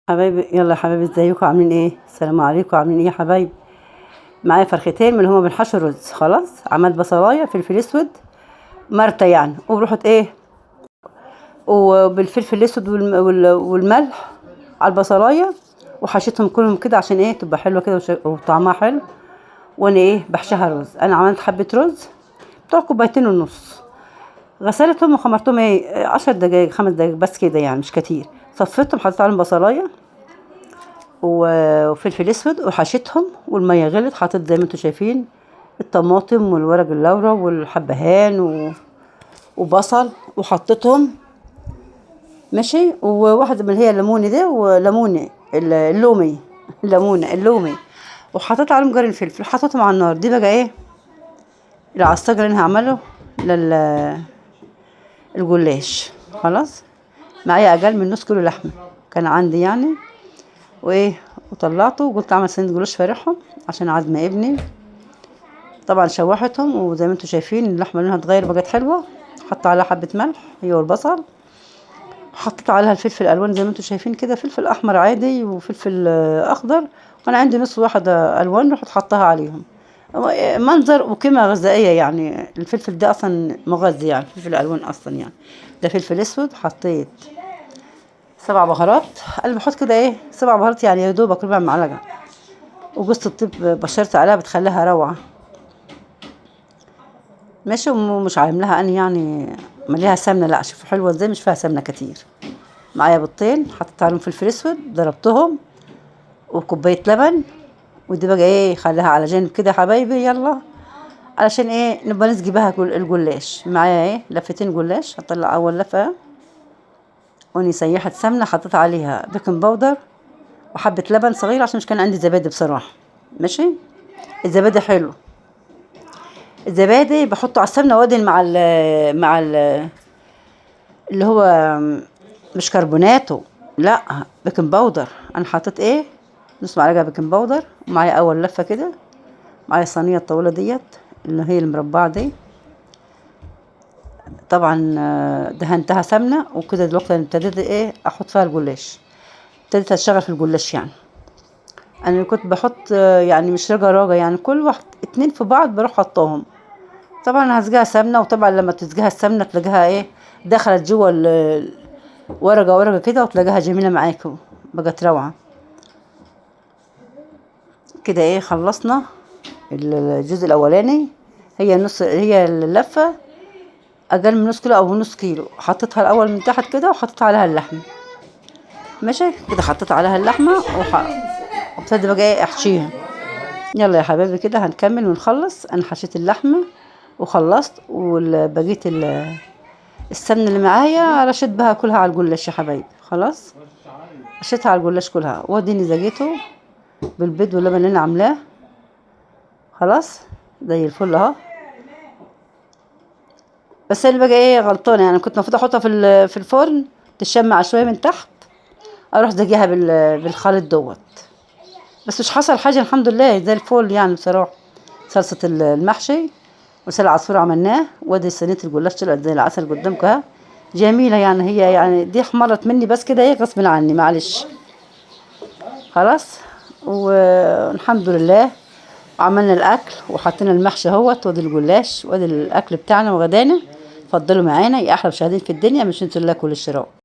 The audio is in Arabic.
حبايبي، يلا يا حبايبي، ازيكم عاملين ايه؟ السلام عليكم، عاملين ايه يا حبايبي؟ معايا فرختين من اللي هما بنحشي الرز. خلاص، عملت بصلايه فلفل اسود مرته يعني، ورحت ايه، وبالفلفل الاسود والملح على البصلايه، وحشيتهم كلهم كده عشان ايه تبقى حلوه كده وطعمها حلو. وانا ايه بحشيها رز. انا عملت حبه رز بتوع كوبايتين ونص، غسلتهم وخمرتهم ايه 10 دقايق 5 دقايق بس كده يعني، مش كتير. صفيتهم، حطيت عليهم بصلايه وفلفل اسود وحشيتهم، والميه غلت. حطيت زي ما انتم شايفين الطماطم والورق اللورا والحبهان وبصل، وحطيتهم ماشي. وواحده من هي الليموني ده، وليموني اللومي اللومي، وحطيت عليهم جرين فلفل، حطيتهم على النار. دي بقى ايه العصاج اللي انا هعمله للجلاش. خلاص، معايا اقل من نص كيلو لحمه كان عندي يعني، وايه وطلعته وقلت اعمل صينيه جلاش فارحهم عشان عازمه ابني. طبعا شوحتهم، وزي ما انتم شايفين اللحمه لونها اتغير بقت حلوه. حط عليها حبه ملح هي والبصل، حطيت عليها الفلفل الالوان زي ما انتم شايفين كده، فلفل احمر عادي وفلفل اخضر، وانا عندي نص واحده الوان رحت حطها عليهم. منظر وقيمه غذائيه يعني، الفلفل ده اصلا مغذي يعني، الفلفل الالوان اصلا يعني. ده فلفل اسود، حطيت 7 بهارات. انا بحط كده ايه 7 بهارات يعني، يا دوبك ربع معلقه. وجوز الطيب بشرت عليها بتخليها روعه ماشي. ومش عاملاها انا يعني مليها سمنه، لا شوفوا حلوه ازاي، مش فيها سمنه كتير. معايا بيضتين حطيت عليهم فلفل اسود ضربتهم، وكوبايه لبن. ودي بقى ايه خليها على جنب كده يا حبايبي، يلا علشان ايه نبقى نسقي بها الجلاش. معايا ايه لفتين جلاش، هطلع اول لفه وني سيحت سمنه، حطيت عليها بيكنج باودر وحبه لبن صغير عشان مش كان عندي زبادي بصراحه. ماشي، الزبادي حلو. الزبادي بحطه على السمنه وادهن مع اللي هو مش كربوناتو، لا بيكنج باودر. انا حطيت ايه نص معلقه بيكنج باودر. ومعايا اول لفه كده، معايا الصينيه الطويله ديت اللي هي المربعه دي، طبعا دهنتها سمنه وكده. دلوقتي انا ابتديت ايه احط فيها الجلاش، ابتديت اشتغل في الجلاش يعني. انا كنت بحط يعني مش راجة يعني، كل واحد اتنين في بعض بروح حطاهم. طبعا هسقيها سمنه، وطبعا لما تسقيها السمنه تلاقيها ايه دخلت جوه ورقه ورقه كده، وتلاقيها جميله معاكم بقت روعه كده. ايه خلصنا الجزء الاولاني. هي اللفه اقل من نص كيلو او نص كيلو. حطيتها الاول من تحت كده، وحطيت عليها اللحمه ماشي كده. حطيت عليها اللحمه وابتدي بقى ايه احشيها. يلا يا حبايبي كده هنكمل ونخلص. انا حشيت اللحمه وخلصت، وبقيت السمنه اللي معايا رشيت بها كلها على الجلاش يا حبايبي. خلاص، رشيتها على الجلاش كلها، واديني زقيته بالبيض واللبن اللي انا عاملاه. خلاص زي الفل اهو. بس اللي بقى ايه غلطانه يعني، كنت المفروض احطها في الفرن تشمع شويه من تحت، اروح زقيها بالخليط دوت. بس مش حصل حاجه، الحمد لله زي الفل يعني بصراحه. صلصه المحشي وسلق عصفور عملناه، وادي صينيه الجلاش طلعت زي العسل قدامكم اهي، جميله يعني. هي يعني دي احمرت مني بس كده ايه غصب عني، معلش. خلاص، والحمد لله عملنا الاكل وحطينا المحشي اهوت، وادي الجلاش وادي الاكل بتاعنا وغدانا. اتفضلوا معانا يا احلى مشاهدين في الدنيا، مش انتوا اللي كل الشراء.